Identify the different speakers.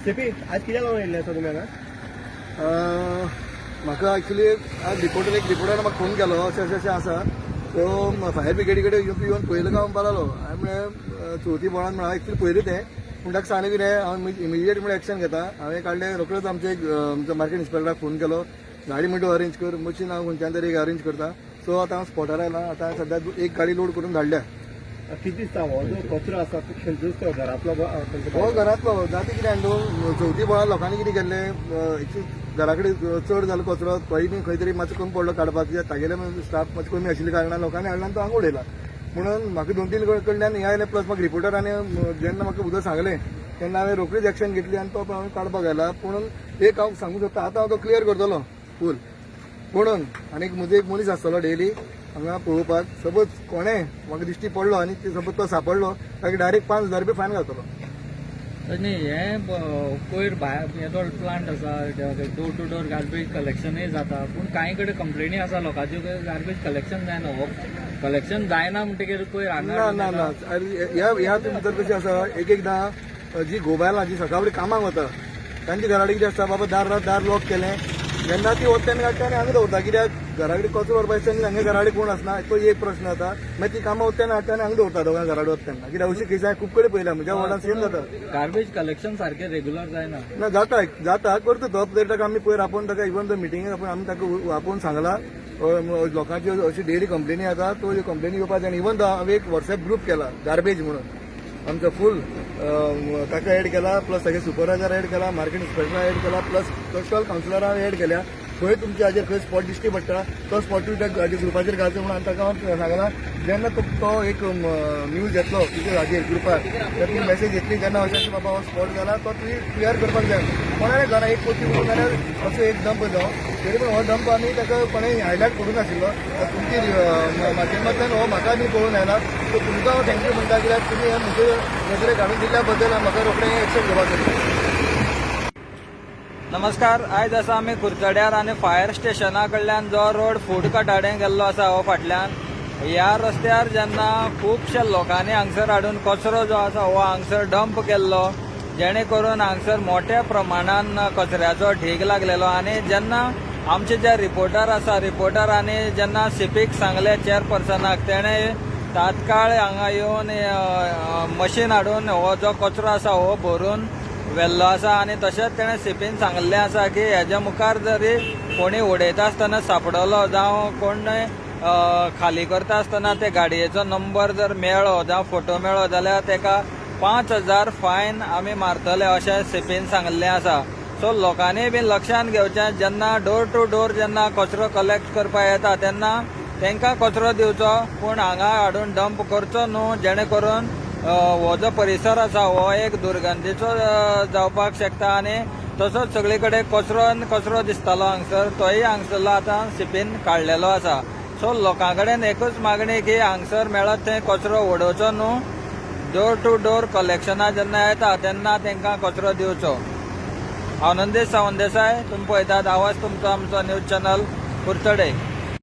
Speaker 1: CP आज कित्याक लागून येयल्ले आसा तुमी हांगा?
Speaker 2: म्हाका एक्चुली आज रिपोर्टरान म्हाका फोन केलो अशें आसा सो फायर ब्रिगेडी कडेन येवन पयलें गांव पावलो हांवें म्हळें चवथी बोळान म्हळ्यार एक्चुली पयलीं तें पूण ताका सांगलें कितें हांव इमिजिएट म्हळ्यार एक्शन घेता हांवें काडलें रोखडेच आमच्या मार्केट इन्स्पेक्टराक फोन केलो गाडी म्हणटो अरेंज कर मशीन हांव खंयच्यान तरी अरेंज करता सो आतां हांव स्पॉटार आयलां आतां सद्या एक गाडी लोड करून धाडल्या
Speaker 1: कितें दिसता हो जो कचरो आसा तो खंयचोच तो घरांतलो
Speaker 2: हो घरांतलो जाता कितें न्हू चवथी बोळान लोकांनी कितें केल्लें घरा कडेन चड जालो कचरो पयलीं खंय तरी मातसो कमी पडलो काडपाक कित्याक तागेले स्टाफ मातसो कमी आशिल्ल्या कारणान लोकांनी हाडला आनी तो हांगा उडयला म्हणून म्हाका 2-3 कडल्यान हें आयलें प्लस म्हाका रिपोर्टरांनी जेन्ना म्हाका उदक सांगलें तेन्ना हांवें रोखडीच एक्शन घेतली आनी तो हांवें काडपाक आयला पूण एक हांव सांगूं सोदता आतां हांव तो क्लियर करतलो फूल म्हणून आनी म्हजो एक मनीस आसतलो डेली हांगा पळोवपाक सपोज कोणें म्हाका दिश्टी पडलो आनी सपोज तो सांपडलो ताका डायरेक्ट 5,000 रुपया फायन घालतलो
Speaker 3: न्ही हे पयर भायर येदो प्लांट आसा डोर टू डोर गार्बेज कलेक्शनय जाता पूण कांय कडेन कंप्लेनी आसा लोकांच्यो गार्बेज कलेक्शन जायना हो कलेक्शन जायना म्हणटकीर पयर हांगा
Speaker 2: ना ह्या भितर कशें आसा एकदां जी गोबायलां जी सकाळ फुडें कामाक वता तांच्या घरा कडेन कितें आसता बाबा दार लॉक केलें जेन्ना ती वता तेन्ना काडटा आनी हांगा दवरता कित्याक घरा कडेन कचरो व्हरपाक तेन्ना हांगा घरा कडेन कोण आसना तो एक प्रश्न जाता मागीर ती कामां वता तेन्ना हाडटा आनी हांगा दवरता दोगां घरा कडेन वता तेन्ना कित्याक अशी केस हांवें खूब कडेन पळयल्या म्हज्या वॉर्डान सेम जाता
Speaker 3: गार्बेज कलेक्शन सारकें रेग्युलर जायना
Speaker 2: ना जाता करता तो तरी ताका आमी पयर आपोवन ताका इवन तो मिटिंगेक आमी ताका आपोवन सांगला लोकांच्यो अशी डेली कंप्लेनी येता तो कंप्लेनी येवपाक जाय इवन तो हांवें एक व्हॉट्सएप ग्रुप केला गार्बेज म्हणून आमचो फूल ताका एड केला प्लस तागे सुपरवायझर एड केला मार्केट इन्स्पेक्टर एड केला प्लस कस्टल कावन्सिलरान एड केल्या खंय तुमच्या हाजेर खंय स्पॉट दिश्टी पडटा तो स्पॉट त्या ग्रुपाचेर घालचो म्हणून आनी ताका हांव सांगला जेन्ना तो एक न्यूज येतलो तुज्या हाजेर ग्रुपार तुमी मॅसेज येतली जेन्ना अशें बाबा हो स्पॉट जाला तो तुमी क्लियर करपाक जाय कोणाय घरा एक पोती उडून जाल्यार असो एक डंप जावं तरी पूण हो डंप आमी ताका कोणें हायलायट करूं नाशिल्लो तुमची माध्यमांतल्यान हो म्हाका बी पळोवन आयला सो तुमकां हांव थँक्यू म्हणटा कित्याक तुमी हे म्हजे नजरे काडून दिल्ल्या बद्दल म्हाका रोखडें एक्शन घेवपाक जाय
Speaker 3: नमस्कार आयज आसा आमी कुरचड्यार आनी फायर स्टेशना कडल्यान जो रोड फूड कटाडें गेल्लो आसा हो फाटल्यान ह्या रस्त्यार जेन्ना खुबशे लोकांनी हांगसर हाडून कचरो जो आसा हो हांगसर डंप केल्लो जेणे करून हांगसर मोठ्या प्रमाणान कचऱ्याचो ढीग लागलेलो आनी जेन्ना आमचे जे रिपोर्टरांनी जेन्ना सीपीक सांगले चेअरपर्सनाक तेणे तात्काळ हांगा येवन मशीन हाडून हो जो कचरो आसा हो भरून व्हेल्लो आसा आनी तशेंच तेणें सीपीन सांगल्लें आसा की हेज्या मुखार जरी कोणी उडयता आसतना सापडलो जावं कोण खाली करता आसतना ते गाडयेचो नंबर जर मेळ्ळो जावं फोटो मेळ्ळो जाल्यार तेका 5,000 फायन आमी मारतले अशें सीपीन सांगल्लें आसा सो लोकांनी बी लक्षांत घेवचें जेन्ना डोर टू डोर जेन्ना कचरो कलेक्ट करपाक येता तेन्ना तांकां कचरो दिवचो पूण हांगा हाडून डंप करचो न्हू जेणे करून हो जो परिसर आसा हो एक दुर्गंधीचो जावपाक शकता आनी तसोच सगळे कडेन कचरो दिसतालो हांगसर तोय हांगसरलो आतां सीपीन काडलेलो आसा सो लोकां कडेन एकूच मागणी की हांगसर मेळत थंय कचरो उडोवचो न्हू डोर टू डोर कलेक्शना जेन्ना येता तेन्ना तांकां कचरो दिवचो हांव नंदेश सावंत देसाय तुमी पळयतात आवाज तुमचो आमचो न्यूज चॅनल कुरचडे